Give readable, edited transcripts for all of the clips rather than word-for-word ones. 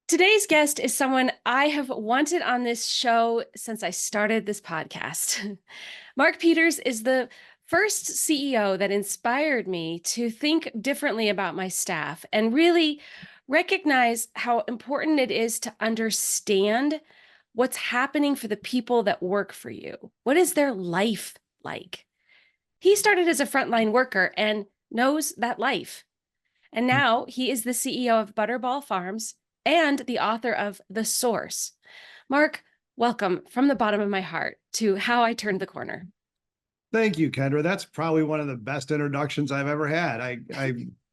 Today's guest is someone I have wanted on this show since I started this podcast. Mark Peters is the first CEO that inspired me to think differently about my staff and really recognize how important it is to understand what's happening for the people that work for you. What is their life like? He started as a frontline worker and knows that life. And now he is the CEO of Butterball Farms and the author of The Source. Mark, welcome from the bottom of my heart to How I Turned the Corner. Thank you, Kendra. That's probably one of the best introductions I've ever had.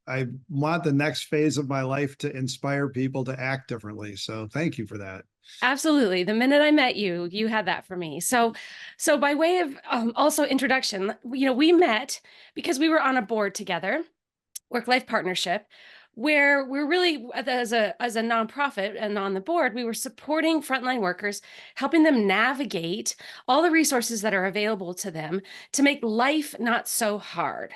I want the next phase of my life to inspire people to act differently. So thank you for that. Absolutely. The minute I met you, you had that for me. So by way of also introduction, we met because we were on a board together, work-life partnership, where we're really, as a nonprofit and on the board, we were supporting frontline workers, helping them navigate all the resources that are available to them to make life not so hard.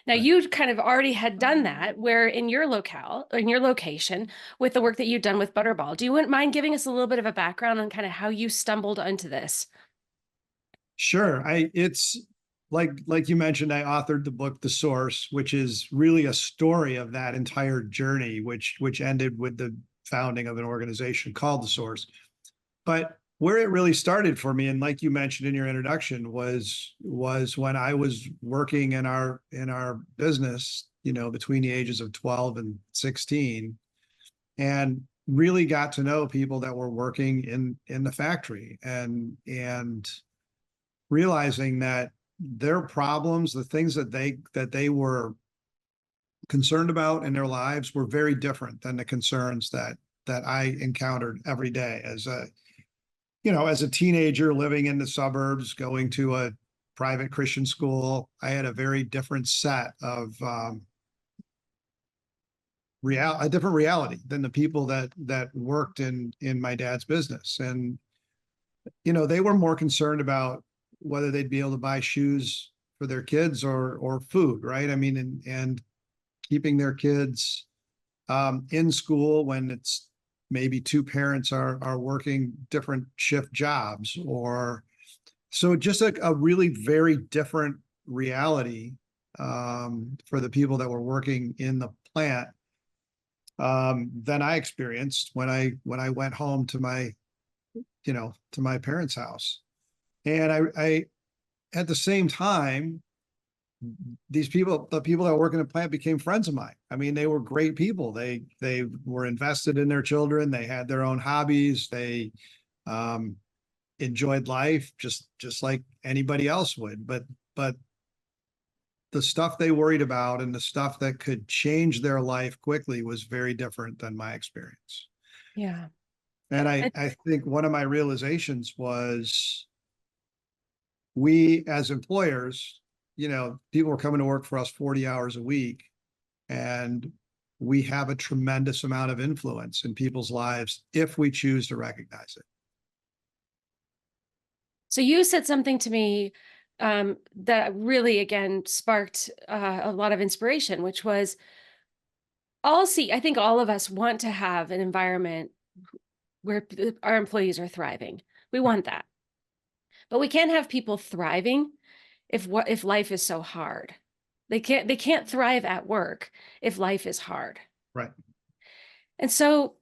Now, Right. you kind of already had done that, where in your location, with the work that you've done with Butterball. Do you mind giving us a little bit of a background on kind of how you stumbled onto this? Sure. It's like you mentioned, I authored the book The Source, which is really a story of that entire journey, which ended with the founding of an organization called The Source. But where it really started for me, and like you mentioned in your introduction, was when I was working in our business, between the ages of 12 and 16, and really got to know people that were working in the factory, and realizing that their problems, the things that they were concerned about in their lives, were very different than the concerns that I encountered every day as a teenager living in the suburbs, going to a private Christian school. I had a very different set of a different reality than the people that worked in my dad's business. And they were more concerned about whether they'd be able to buy shoes for their kids or food, right? I mean, and keeping their kids in school when it's maybe two parents are working different shift jobs, or so just a really very different reality for the people that were working in the plant than I experienced when I went home to my parents' house. And I at the same time, the people that work in the plant became friends of mine. I mean, they were great people. They were invested in their children. They had their own hobbies. They enjoyed life just like anybody else would. But the stuff they worried about and the stuff that could change their life quickly was very different than my experience. Yeah. And I think one of my realizations was, we as employers, people are coming to work for us 40 hours a week, and we have a tremendous amount of influence in people's lives if we choose to recognize it. So you said something to me that really, again, sparked a lot of inspiration, which was I think all of us want to have an environment where our employees are thriving. We want that. But we can't have people thriving if life is so hard. They can't thrive at work if life is hard. Right. And so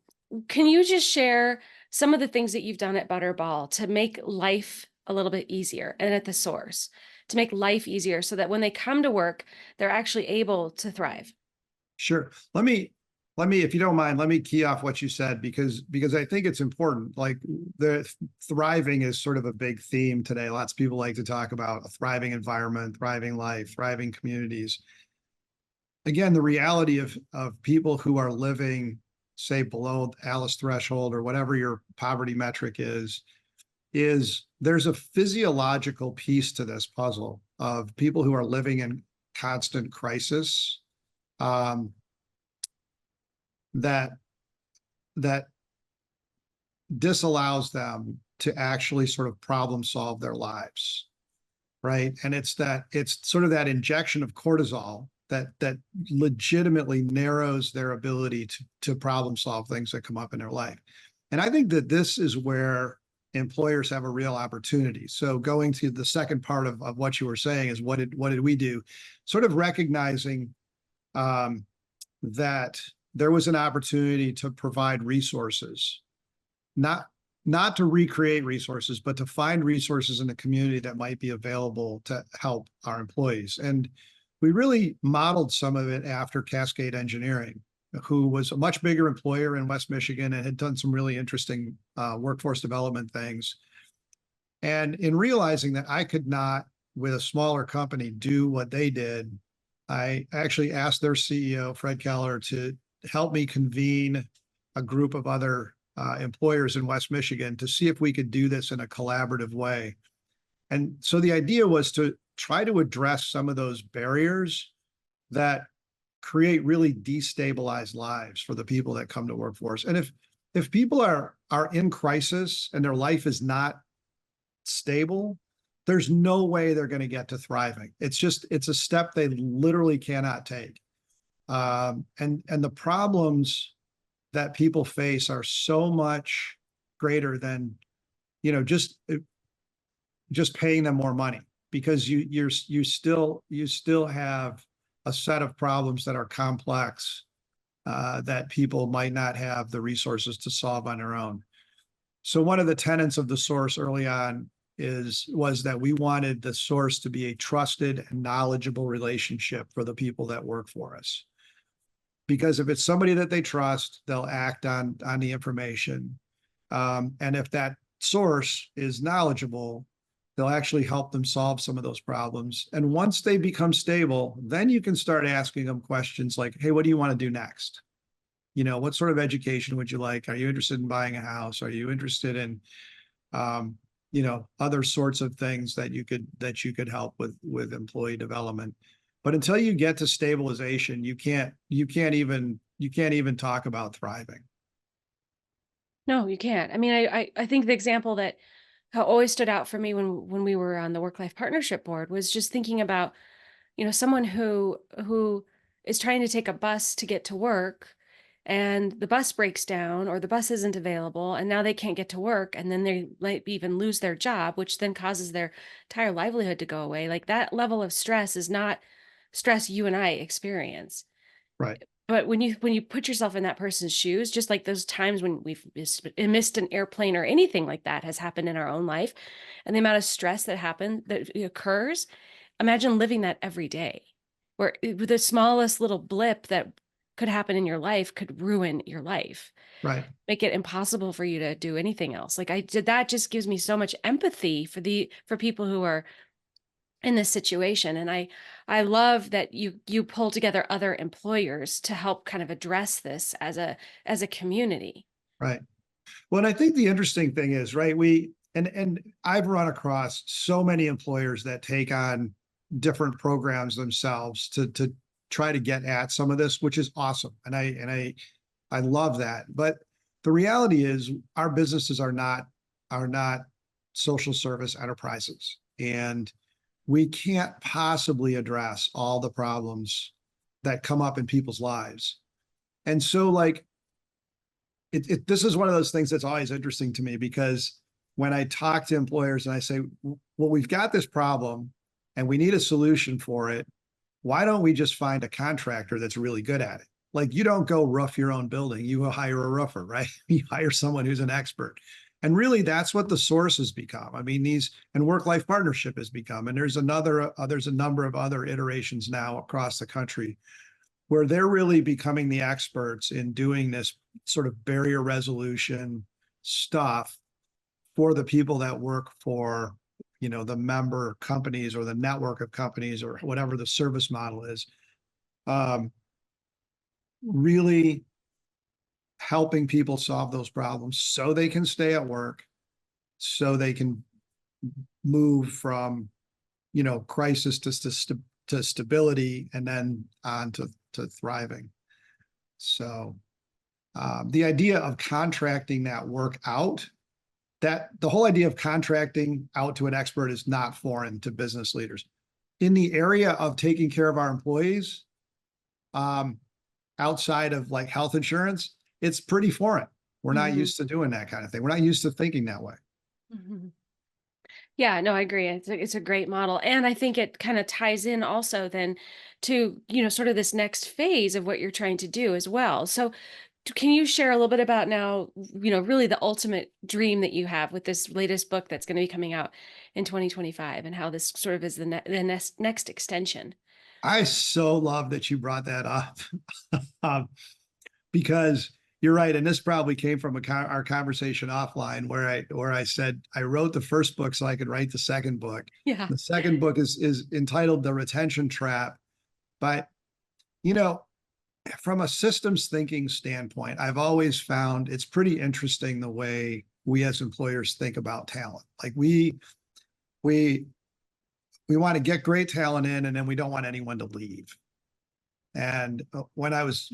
can you just share some of the things that you've done at Butterball to make life a little bit easier, and at The Source to make life easier so that when they come to work, they're actually able to thrive? Sure. Let me, if you don't mind, let me key off what you said, because I think it's important. Like, the thriving is sort of a big theme today. Lots of people like to talk about a thriving environment, thriving life, thriving communities. Again, the reality of people who are living, say, below Alice threshold or whatever your poverty metric is there's a physiological piece to this puzzle of people who are living in constant crisis, that disallows them to actually sort of problem solve their lives, right? And it's sort of that injection of cortisol that legitimately narrows their ability to problem solve things that come up in their life. And I think that this is where employers have a real opportunity. So going to the second part of what you were saying is what did we do? Sort of recognizing that there was an opportunity to provide resources, not to recreate resources, but to find resources in the community that might be available to help our employees. And we really modeled some of it after Cascade Engineering, who was a much bigger employer in West Michigan and had done some really interesting workforce development things. And in realizing that I could not, with a smaller company, do what they did, I actually asked their CEO, Fred Keller, to help me convene a group of other employers in West Michigan to see if we could do this in a collaborative way. And so the idea was to try to address some of those barriers that create really destabilized lives for the people that come to work for us. And if people are in crisis and their life is not stable, there's no way they're going to get to thriving. It's a step they literally cannot take. And the problems that people face are so much greater than, just paying them more money, because you still have a set of problems that are complex, that people might not have the resources to solve on their own. So one of the tenets of the source early on was that we wanted the source to be a trusted and knowledgeable relationship for the people that work for us. Because if it's somebody that they trust, they'll act on the information. And if that source is knowledgeable, they'll actually help them solve some of those problems. And once they become stable, then you can start asking them questions like, hey, what do you want to do next? What sort of education would you like? Are you interested in buying a house? Are you interested in, other sorts of things that you could help with employee development? But until you get to stabilization, you can't even talk about thriving. No, you can't. I mean, I think the example that always stood out for me when we were on the work-life partnership board was just thinking about, someone who is trying to take a bus to get to work, and the bus breaks down or the bus isn't available, and now they can't get to work, and then they might even lose their job, which then causes their entire livelihood to go away. Like, that level of stress is not stress you and I experience. Right. But when you put yourself in that person's shoes, just like those times when we've missed an airplane or anything like that has happened in our own life, and the amount of stress that occurs, imagine living that every day, where the smallest little blip that could happen in your life could ruin your life, Right. make it impossible for you to do anything else. That just gives me so much empathy for people who are in this situation. And I love that you pull together other employers to help kind of address this as a community. Right. Well, and I think the interesting thing is, right, and I've run across so many employers that take on different programs themselves to try to get at some of this, which is awesome. And I love that. But the reality is our businesses are not social service enterprises. And we can't possibly address all the problems that come up in people's lives. And so, like, this is one of those things that's always interesting to me, because when I talk to employers and I say, well, we've got this problem and we need a solution for it, why don't we just find a contractor that's really good at it? Like, you don't go roof your own building, you hire a roofer, right? You hire someone who's an expert. And really, that's what the source has become. I mean, and work-life partnership has become, and there's a number of other iterations now across the country where they're really becoming the experts in doing this sort of barrier resolution stuff for the people that work for, the member companies or the network of companies or whatever the service model is. Really helping people solve those problems so they can stay at work, so they can move from, crisis to stability, and then on to thriving. So the idea of contracting that work out, that the whole idea of contracting out to an expert is not foreign to business leaders. In the area of taking care of our employees, um, outside of like health insurance, it's pretty foreign. We're not Mhm. used to doing that kind of thing. We're not used to thinking that way. Mhm. Yeah, no, I agree. It's a great model. And I think it kind of ties in also then to, sort of this next phase of what you're trying to do as well. So can you share a little bit about now, really the ultimate dream that you have with this latest book that's going to be coming out in 2025 and how this sort of is the next extension? I so love that you brought that up. um, because you're right, and this probably came from our conversation offline, where I said I wrote the first book so I could write the second book. Yeah. The second book is entitled The Retention Trap. But you know, from a systems thinking standpoint, I've always found it's pretty interesting the way we as employers think about talent. Like we we want to get great talent in, and then we don't want anyone to leave. And when I was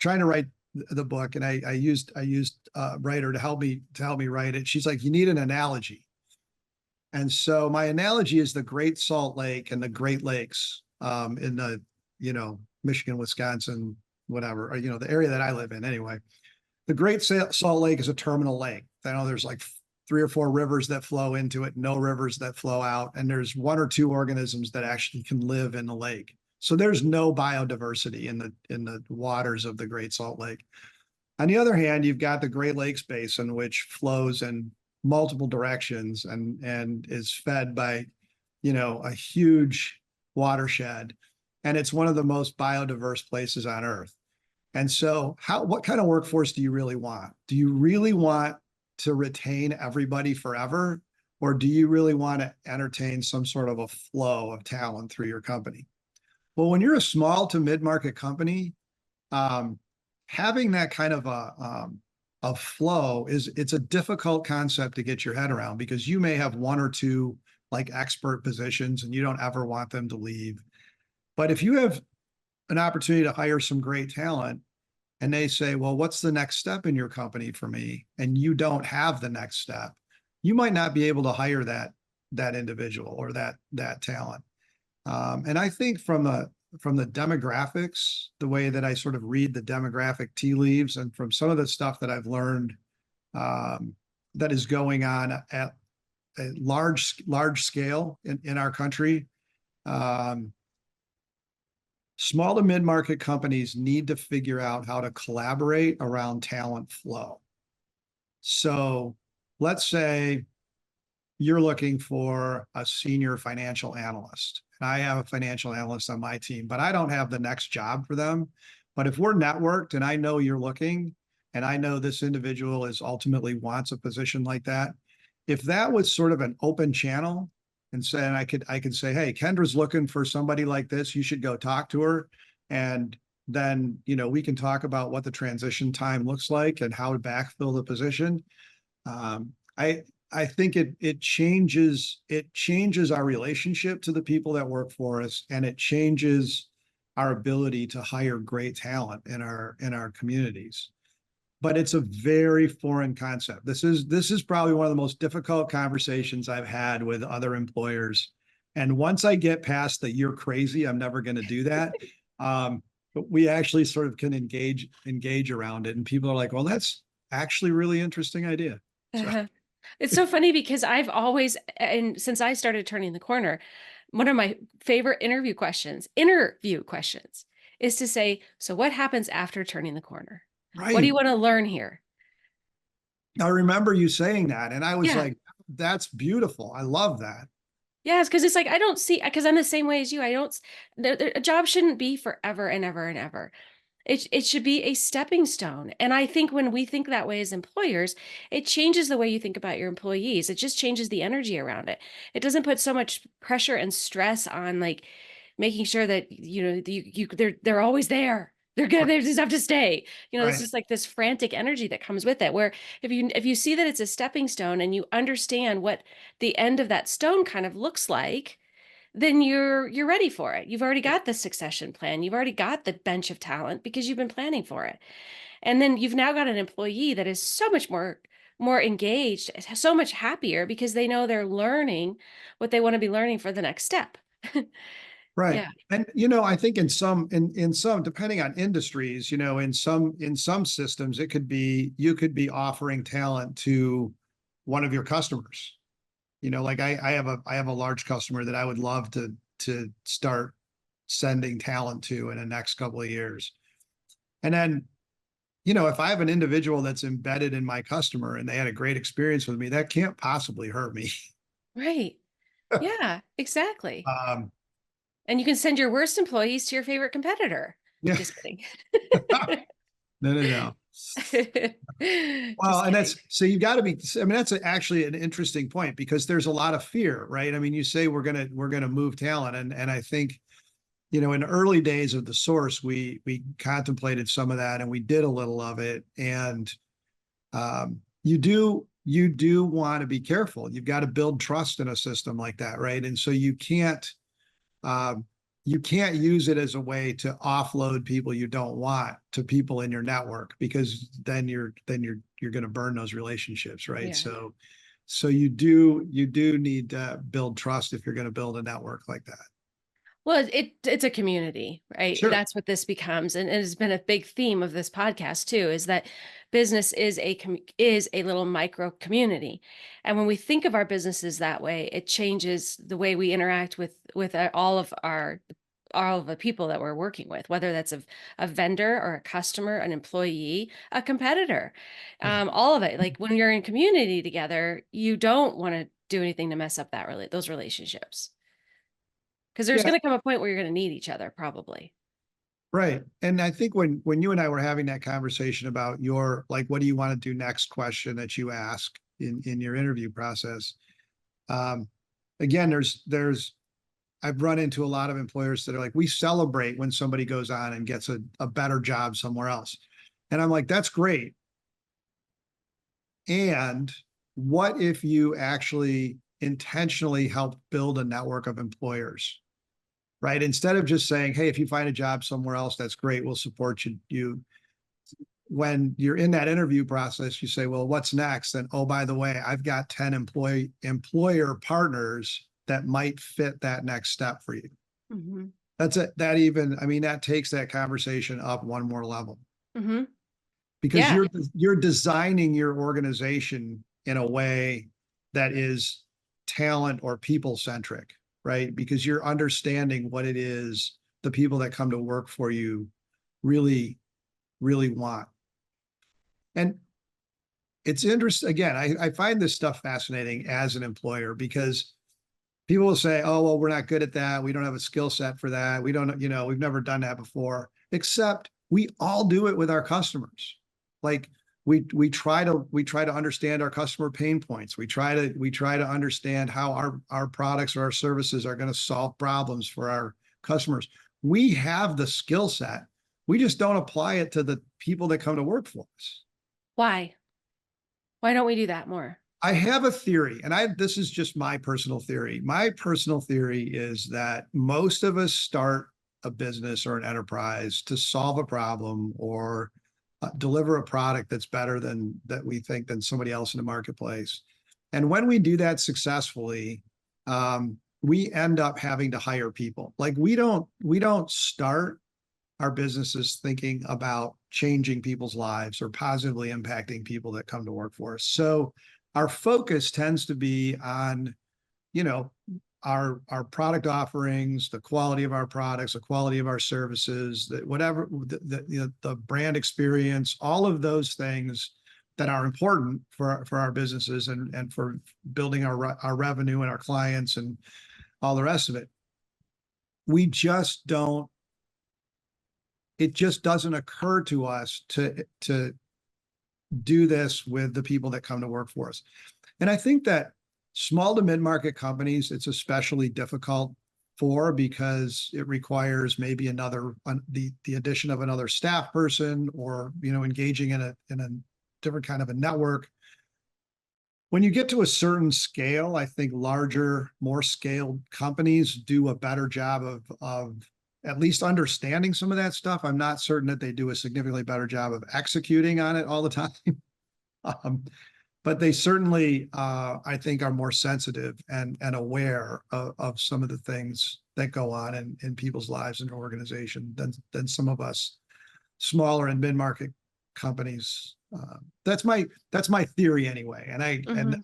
trying to write the book, and I used a writer to help me write it. She's like, you need an analogy, and so my analogy is the Great Salt Lake and the Great Lakes, in the Michigan, Wisconsin, whatever, or the area that I live in anyway. The Great Salt Lake is a terminal lake. I know there's like 3 or 4 rivers that flow into it, no rivers that flow out, and there's 1 or 2 organisms that actually can live in the lake. So there's no biodiversity in the waters of the Great Salt Lake. On the other hand, you've got the Great Lakes Basin, which flows in multiple directions and is fed by, a huge watershed, and it's one of the most biodiverse places on Earth. And so, what kind of workforce do you really want? Do you really want to retain everybody forever? Or do you really want to entertain some sort of a flow of talent through your company? Well, when you're a small to mid-market company, um, having that kind of a flow it's a difficult concept to get your head around, because you may have 1 or 2 like expert positions and you don't ever want them to leave. But if you have an opportunity to hire some great talent, and they say, well, what's the next step in your company for me? And you don't have the next step, you might not be able to hire that individual or that talent. And I think from the demographics, the way that I sort of read the demographic tea leaves, and from some of the stuff that I've learned, that is going on at a large scale in our country, um, small to mid-market companies need to figure out how to collaborate around talent flow. So let's say you're looking for a senior financial analyst, and I have a financial analyst on my team, but I don't have the next job for them. But if we're networked and I know you're looking, and I know this individual is ultimately wants a position like that, if that was sort of an open channel, and I could say, hey, Kendra's looking for somebody like this, you should go talk to her. And then, we can talk about what the transition time looks like and how to backfill the position. Um, I I think it changes our relationship to the people that work for us, and it changes our ability to hire great talent in our communities. But it's a very foreign concept. This is probably one of the most difficult conversations I've had with other employers. And once I get past the "you're crazy, I'm never going to do that," but we actually sort of can engage around it, and people are like, "Well, that's actually a really interesting idea." So Uh-huh. It's so funny because I've always, and since I started turning the corner, one of my favorite interview questions is to say, so what happens after turning the corner? What do you right. want to learn here? I remember you saying that, and I was Yeah. like, "That's beautiful. I love that." Yes, because it's like I don't see, because I'm the same way as you. I don't. A job shouldn't be forever and ever and ever. It should be a stepping stone. And I think when we think that way as employers, it changes the way you think about your employees. It just changes the energy around it. It doesn't put so much pressure and stress on like making sure that they're always there. They're good. They just have to stay. It's Right. just like this frantic energy that comes with it. Where if you see that it's a stepping stone and you understand what the end of that stone kind of looks like, then you're ready for it. You've already got the succession plan. You've already got the bench of talent because you've been planning for it. And then you've now got an employee that is so much more engaged, so much happier because they know they're learning what they want to be learning for the next step. Right. Yeah. And I think in some, depending on industries, in some systems, it could be you could be offering talent to one of your customers. Like I have a large customer that I would love to start sending talent to in the next couple of years. And then, if I have an individual that's embedded in my customer and they had a great experience with me, that can't possibly hurt me. Right. Yeah, exactly. Um, And you can send your worst employees to your favorite competitor. yeah. Just kidding. No, no, no. Well, Just and kidding. that's so you got to be. I mean, that's actually an interesting point because there's a lot of fear, right? I mean, you say we're gonna move talent, and I think in the early days of the source, we contemplated some of that, and we did a little of it, and you do want to be careful. You've got to build trust in a system like that, right? And so um, you can't use it as a way to offload people you don't want to people in your network because then you're going to burn those relationships, right? Yeah. So you do need to build trust if you're going to build a network like that. Well, it's a community, right? Sure. That's what this becomes, and it has been a big theme of this podcast too. Is that business is a little micro community, and when we think of our businesses that way, it changes the way we interact with all of the people that we're working with, whether that's a vendor or a customer, an employee, a competitor, Yeah. all of it. Like when you're in community together, you don't want to do anything to mess up those relationships. Because there's Yeah. gonna come a point where you're gonna need each other probably. Right. And I think when you and I were having that conversation about your like, what do you want to do next question that you ask in your interview process, um, again, there's I've run into a lot of employers that are like, we celebrate when somebody goes on and gets a better job somewhere else. And I'm like, that's great. And what if you actually intentionally help build a network of employers, right? Instead of just saying, hey, if you find a job somewhere else, that's great. We'll support you. When you're in that interview process, you say, well, what's next? And oh, by the way, I've got 10 employer partners that might fit that next step for you. Mhm. That's it. That takes that conversation up one more level Mhm. because Yeah. you're designing your organization in a way that is talent or people centric, right? Because you're understanding what it is the people that come to work for you really, really want. And it's interesting. Again, I find this stuff fascinating as an employer because people will say, oh, well, we're not good at that. We don't have a skill set for that. We don't, we've never done that before, except we all do it with our customers. Like we try to understand our customer pain points. We try to understand how our products or our services are going to solve problems for our customers. We have the skill set. We just don't apply it to the people that come to work for us. Why? Why don't we do that more? I have a theory, and this is just my personal theory. My personal theory is that most of us start a business or an enterprise to solve a problem or deliver a product that's better than that we think than somebody else in the marketplace. And when we do that successfully, we end up having to hire people. Like we don't start our businesses thinking about changing people's lives or positively impacting people that come to work for us. So our focus tends to be on, you know, our product offerings, the quality of our products, the quality of our services, whatever the brand experience, all of those things that are important for our businesses and for building our revenue and our clients and all the rest of it. We just don't. It just doesn't occur to us to do this with the people that come to work for us. And I think that small to mid-market companies, it's especially difficult for because it requires maybe the addition of another staff person or engaging in a different kind of a network. When you get to a certain scale, I think larger, more scaled companies do a better job of at least understanding some of that stuff. I'm not certain that they do a significantly better job of executing on it all the time. Um, but they certainly, I think, are more sensitive and aware of some of the things that go on in people's lives and organization than some of us smaller and mid-market companies. That's my theory anyway. And Mhm.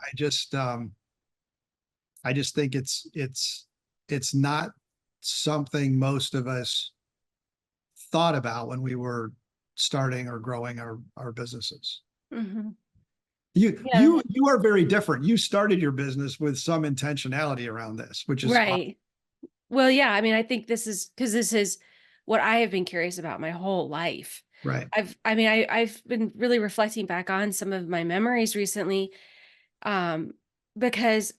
I just think it's not something most of us thought about when we were starting or growing our businesses. Mhm. You Yeah. you you are very different. You started your business with some intentionality around this, which is Right. Well, yeah, I mean, I think this is because this is what I have been curious about my whole life. right. I've been really reflecting back on some of my memories recently, um, because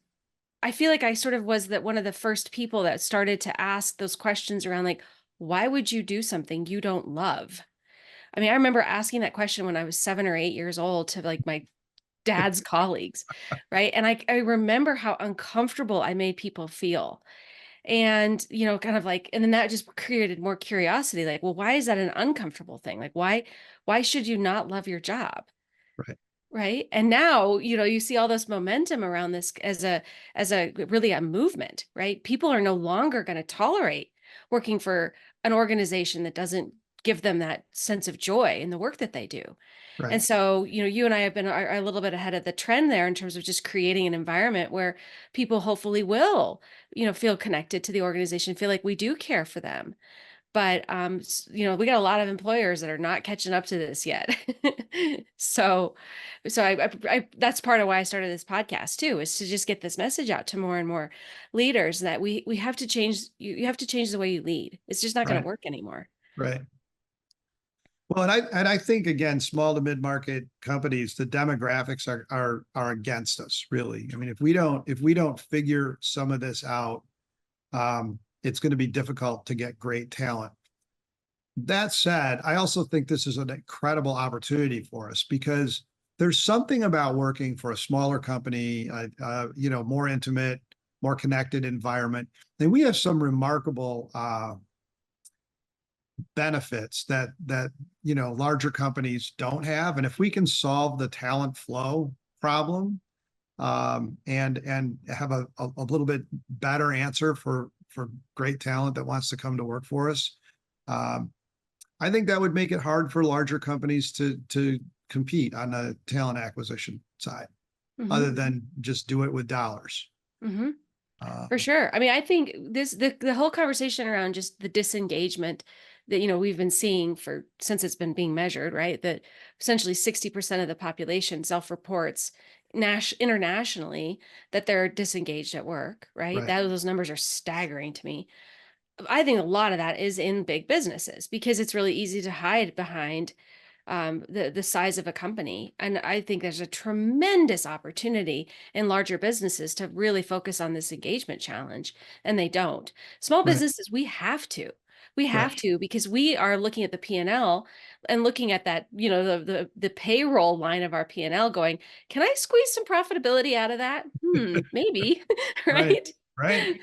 I feel like I sort of was that one of the first people that started to ask those questions around like, why would you do something you don't love? I mean, I remember asking that question when I was 7 or 8 years old to like my dad's colleagues, right? And I remember how uncomfortable I made people feel. And, kind of like, and then that just created more curiosity. Like, well, why is that an uncomfortable thing? Like, why should you not love your job? Right. Right. And now, you see all this momentum around this as a really a movement, right? People are no longer going to tolerate working for an organization that doesn't give them that sense of joy in the work that they do. Right. And so, you and I have been are a little bit ahead of the trend there in terms of just creating an environment where people hopefully will, feel connected to the organization, feel like we do care for them. But we got a lot of employers that are not catching up to this yet. so, so that's part of why I started this podcast too, is to just get this message out to more and more leaders that we have to change. You have to change the way you lead. It's just not going to Right. work anymore. Right. Well, and I think again, small to mid-market companies, the demographics are against us, really. I mean, if we don't figure some of this out, it's going to be difficult to get great talent. That said, I also think this is an incredible opportunity for us because there's something about working for a smaller company, more intimate, more connected environment. And we have some remarkable benefits that larger companies don't have. And if we can solve the talent flow problem, and have a little bit better answer for great talent that wants to come to work for us, um, I think that would make it hard for larger companies to compete on the talent acquisition side, Hmm. other than just do it with dollars. Hmm. Uh, For sure. I mean, I think the whole conversation around just the disengagement that we've been seeing for since it's been being measured, right? That essentially 60% of the population self-reports internationally that they're disengaged at work, right? right, Those numbers are staggering to me. I think a lot of that is in big businesses because it's really easy to hide behind the size of a company. And I think there's a tremendous opportunity in larger businesses to really focus on this engagement challenge, and they don't. Small right, businesses, we have to. We right, have to because we are looking at the P&L and looking at that, the payroll line of our P&L going, can I squeeze some profitability out of that? Maybe, right, right? right,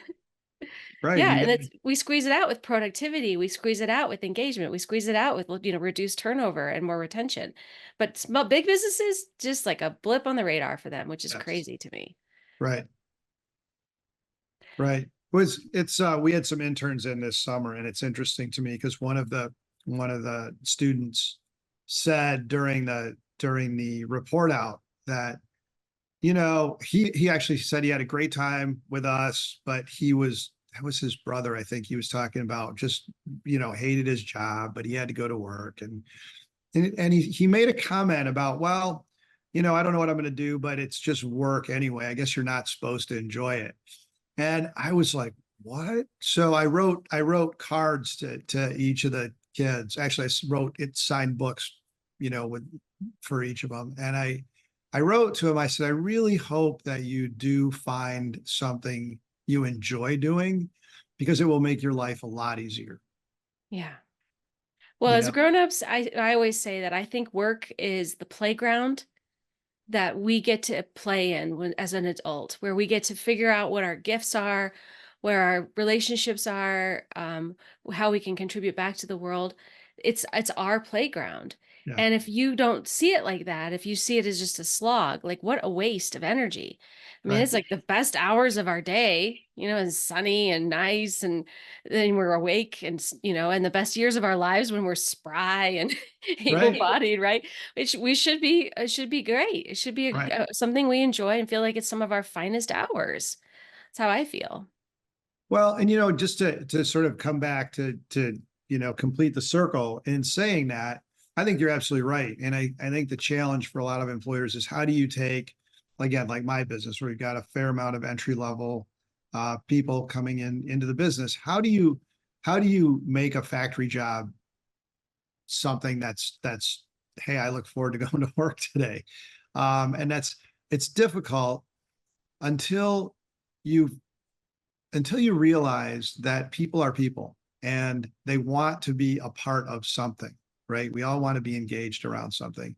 right. Yeah, You and got we squeeze it out with productivity, we squeeze it out with engagement, we squeeze it out with reduced turnover and more retention. But big businesses just like a blip on the radar for them, which is yes, crazy to me. right, right. It's we had some interns in this summer, and it's interesting to me because one of the students said during the report out that he actually said he had a great time with us, but that was his brother, I think he was talking about, just hated his job, but he had to go to work. And he made a comment about, well, I don't know what I'm going to do, but it's just work anyway. I guess you're not supposed to enjoy it. And I was like, what? So I wrote cards to each of the kids. Actually, wrote it signed books, with for each of them. And I wrote to him, I said, I really hope that you do find something you enjoy doing because it will make your life a lot easier. Yeah. Well, You as know, grown-ups, I always say that I think work is the playground that we get to play in as an adult, where we get to figure out what our gifts are, where our relationships are, how we can contribute back to the world. It's our playground. Yeah. And if you don't see it like that, if you see it as just a slog, like what a waste of energy. I mean, Right. it's like the best hours of our day, and sunny and nice, and then we're awake, and and the best years of our lives when we're spry and Right. able-bodied, right? We should be, it should be great. It should be Right. something we enjoy and feel like it's some of our finest hours. That's how I feel. Well, and just to sort of come back to complete the circle in saying that, I think you're absolutely right. And I think the challenge for a lot of employers is how do you take, again, like my business, where we've got a fair amount of entry level people coming into the business. How do you make a factory job something that's hey, I look forward to going to work today? And it's difficult until you until you realize that people are people and they want to be a part of something, right? We all want to be engaged around something.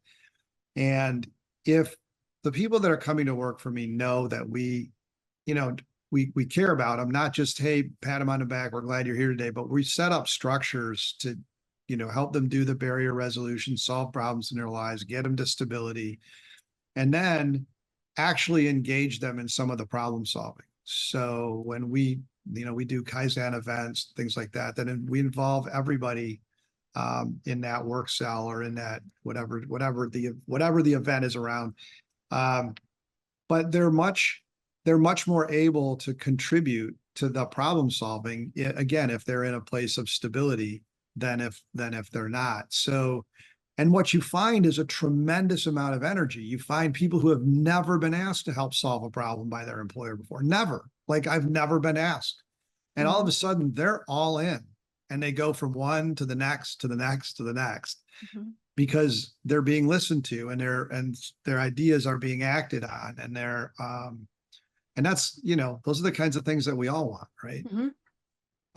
And if the people that are coming to work for me know that you know, we care about them, not just, hey, pat them on the back, we're glad you're here today, but we set up structures to, help them do the barrier resolution, solve problems in their lives, get them to stability, and then actually engage them in some of the problem solving. So when we do Kaizen events, things like that, then we involve everybody in that work cell or in that whatever the event is around. Um, but they're much more able to contribute to the problem solving again if they're in a place of stability than if they're not. So, and what you find is a tremendous amount of energy. You find people who have never been asked to help solve a problem by their employer before. Never. Like, I've never been asked. And all of Mhm, a sudden they're all in and they go from one to the next to the next to the next mhm, because they're being listened to and their ideas are being acted on and that's, those are the kinds of things that we all want, right? mhm.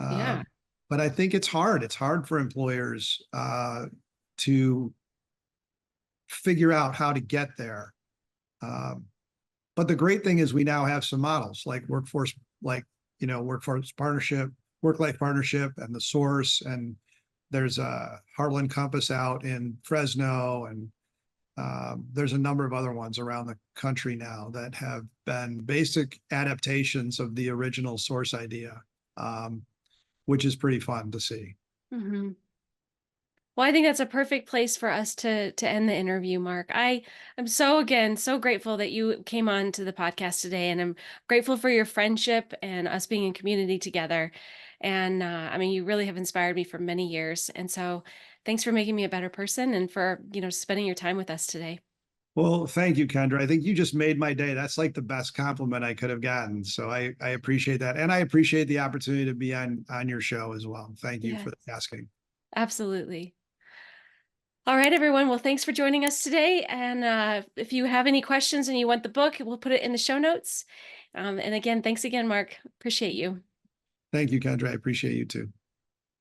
Yeah. Um, but I think it's hard. It's hard for employers to figure out how to get there. Um, but the great thing is we now have some models workforce partnership, work-life partnership, and the source. And there's a Heartland Compass out in Fresno, and there's a number of other ones around the country now that have been basic adaptations of the original source idea, um, which is pretty fun to see. Mhm. Well, I think that's a perfect place for us to end the interview, Mark. I'm so grateful that you came on to the podcast today, and I'm grateful for your friendship and us being in community together. And I mean, you really have inspired me for many years. And so, thanks for making me a better person and for spending your time with us today. Well, thank you, Kendra. I think you just made my day. That's like the best compliment I could have gotten. So I appreciate that. And I appreciate the opportunity to be on your show as well. Thank you Yeah, for asking. absolutely. All right, everyone. Well, thanks for joining us today. And if you have any questions and you want the book, we'll put it in the show notes. And again, thanks again, Mark. Appreciate you. Thank you, Kendra. I appreciate you too.